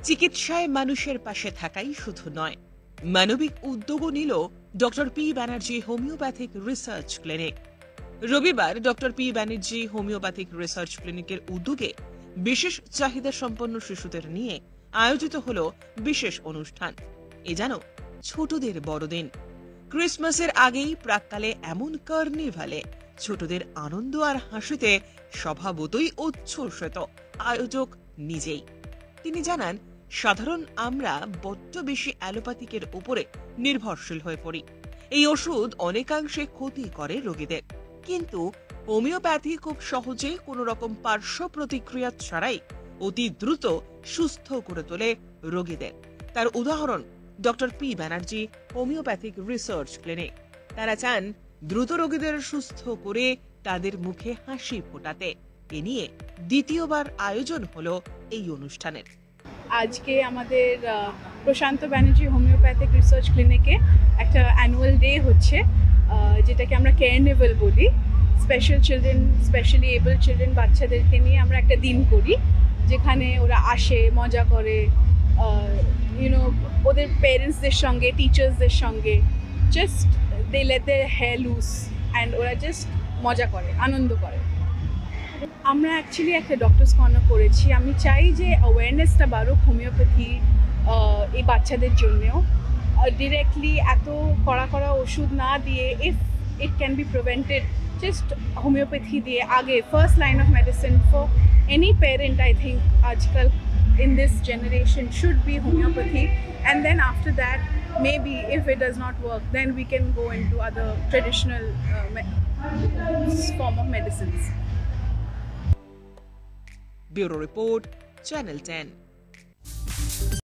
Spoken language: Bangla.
চিকিৎসায় মানুষের পাশে থাকাই শুধু নয়, মানবিক উদ্যোগও নিল doctor P Banerjee homoeopathic research clinic. রবিবার doctor P Banerjee homoeopathic research ক্লিনিকের উদ্যোগে বিশেষ চাহিদা সম্পন্ন শিশুদের নিয়ে আয়োজিত হল বিশেষ অনুষ্ঠান। এ যেন ছোটদের বড়দিন। ক্রিসমাসের আগেই প্রাককালে এমন কার্নিভালে ছোটদের আনন্দ আর হাসিতে স্বভাবতই উচ্ছ্বসিত আয়োজক নিজেই। তিনি জানান, সাধারণ আমরা বড্ড বেশি অ্যালোপ্যাথিকের উপরে নির্ভরশীল হয়ে পড়ি। এই ওষুধ অনেকাংশে ক্ষতি করে রোগীদের, কিন্তু হোমিওপ্যাথি খুব সহজে কোনো রকম পার্শ্ব প্রতিক্রিয়া ছাড়াই অতি দ্রুত সুস্থ করে তোলে রোগীদের। তার উদাহরণ doctor P Banerjee homoeopathic research clinic. তারা চান দ্রুত রোগীদের সুস্থ করে তাদের মুখে হাসি ফোটাতে। এ নিয়ে দ্বিতীয়বার আয়োজন হলো এই অনুষ্ঠানের। আজকে আমাদের প্রশান্ত ব্যানার্জি হোমিওপ্যাথিক রিসার্চ ক্লিনিকে একটা অ্যানুয়াল ডে হচ্ছে, যেটাকে আমরা কার্নিভাল বলি। Special children, specially able children বাচ্চাদেরকে নিয়ে আমরা একটা দিন করি, যেখানে ওরা আসে, মজা করে, ওদের প্যারেন্টসদের সঙ্গে, টিচার্সদের সঙ্গে just they let their hair loose and ওরা জাস্ট মজা করে, আনন্দ করে। আমরা অ্যাকচুয়ালি একটা ডক্টরস কর্নার করেছি। আমি চাই যে অ্যাওয়ারনেসটা বাড়ুক হোমিওপ্যাথি এই বাচ্চাদের জন্যেও। ডিরেক্টলি এত কড়া ওষুধ না দিয়ে, if it can be prevented just homeopathy দিয়ে আগে, first line of medicine for any parent, I think আজকাল in this generation should be homeopathy, and then after that maybe if it does not work, then we can go into other traditional form of medicines. Bureau Report, Channel 10.